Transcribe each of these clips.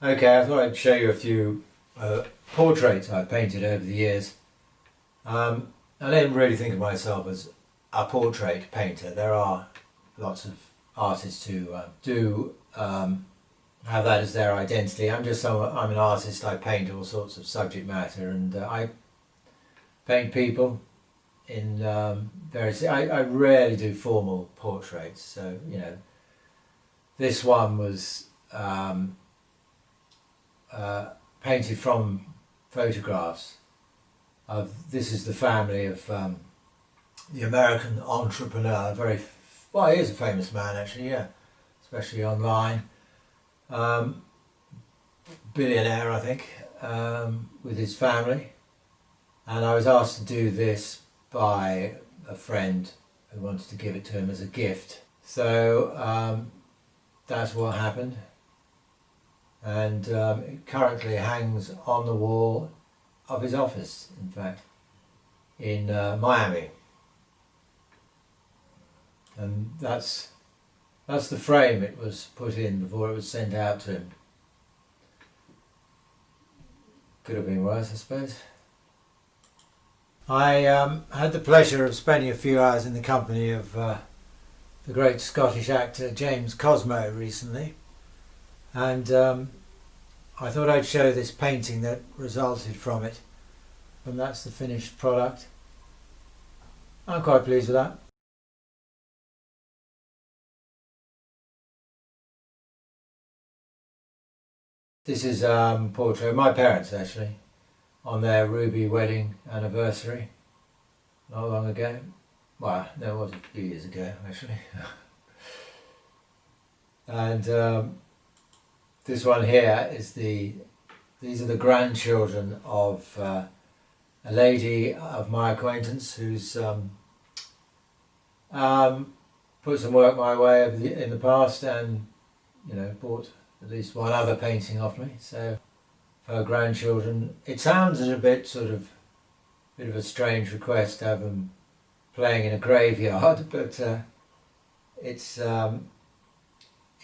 Okay, I thought I'd show you a few portraits I've painted over the years. I don't really think of myself as a portrait painter. There are lots of artists who do have that as their identity. I'm an artist. I paint all sorts of subject matter, and I paint people in various. I rarely do formal portraits. So this one was. Painted from photographs of this is the family of the American entrepreneur, well, he is a famous man actually, yeah, especially online, billionaire I think, with his family, and I was asked to do this by a friend who wanted to give it to him as a gift. So that's what happened. And it currently hangs on the wall of his office, in fact, in Miami. And that's the frame it was put in before it was sent out to him. Could have been worse, I suppose. I had the pleasure of spending a few hours in the company of the great Scottish actor James Cosmo recently. And I thought I'd show this painting that resulted from it, and that's the finished product. I'm quite pleased with that. This is a portrait of my parents actually, on their ruby wedding anniversary, not long ago. Well, no, it was a few years ago actually. And this one here is these are the grandchildren of a lady of my acquaintance who's put some work my way in the past, and bought at least one other painting off me. So for her grandchildren, it sounds a bit of a strange request to have them playing in a graveyard, but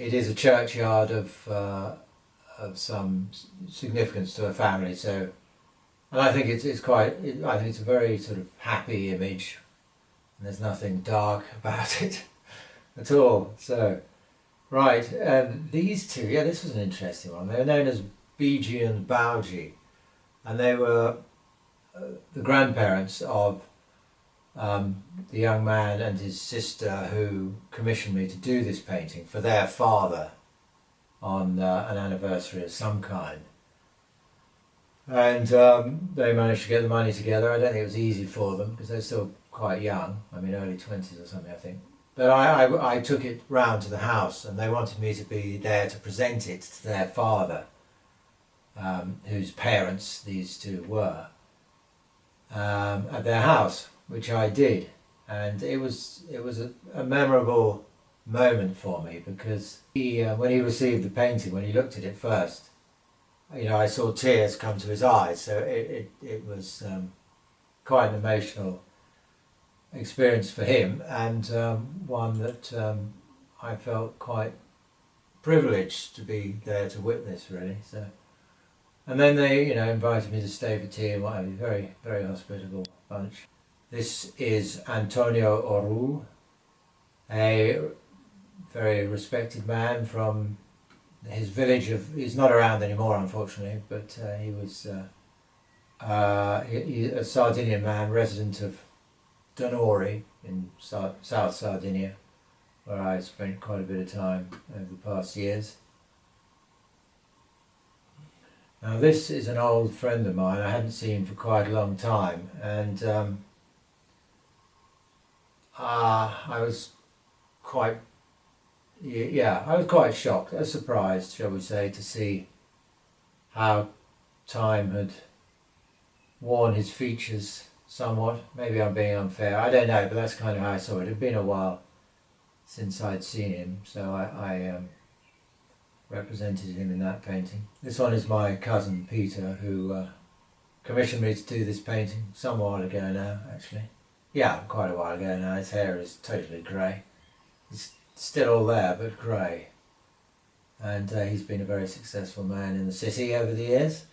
it is a churchyard of some significance to a family. So, and I think I think it's a very sort of happy image, and there's nothing dark about it at all. So, right, these two, yeah, this was an interesting one. They were known as Biji and Bauji, and they were the grandparents of the young man and his sister who commissioned me to do this painting for their father on an anniversary of some kind. And they managed to get the money together. I don't think it was easy for them because they're still quite young, I mean early 20s or something I think. But I took it round to the house, and they wanted me to be there to present it to their father, whose parents these two were, at their house, which I did, and it was a memorable moment for me because when he received the painting, when he looked at it first, I saw tears come to his eyes. So it was quite an emotional experience for him, and one that I felt quite privileged to be there to witness, really. So, and then they invited me to stay for tea and what have you. Very, very hospitable bunch. This is Antonio Oru, a very respected man from his village of, he's not around anymore unfortunately, but he was a Sardinian man, resident of Donori in South Sardinia, where I spent quite a bit of time over the past years. Now this is an old friend of mine I hadn't seen for quite a long time, and I was quite shocked, surprised, shall we say, to see how time had worn his features somewhat. Maybe I'm being unfair, I don't know, but that's kind of how I saw it. It had been a while since I'd seen him, so I represented him in that painting. This one is my cousin Peter, who commissioned me to do this painting some while ago now, actually. Yeah, quite a while ago now. His hair is totally grey. It's still all there, but grey. and he's been a very successful man in the city over the years.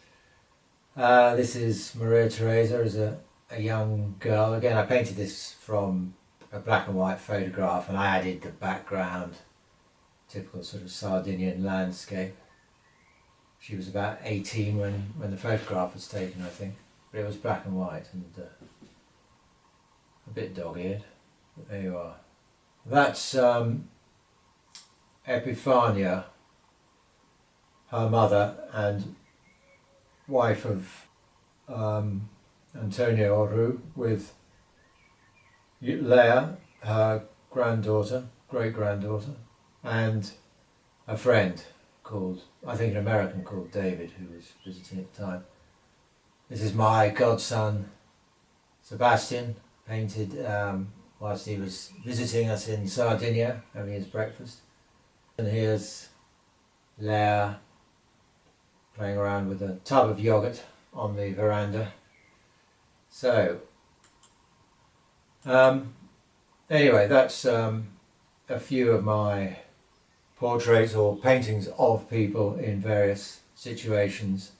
This is Maria Theresa as a young girl. Again, I painted this from a black and white photograph, and I added the background, typical sort of Sardinian landscape. She was about 18 when the photograph was taken, I think, but it was black and white and a bit dog-eared, but there you are. That's Epifania, her mother and wife of Antonio Oru, with Leah, her granddaughter, great-granddaughter, and a friend called, I think an American called David, who was visiting at the time. This is my godson Sebastian, painted whilst he was visiting us in Sardinia, having his breakfast. And here's Leah playing around with a tub of yogurt on the veranda. So, anyway, that's a few of my portraits or paintings of people in various situations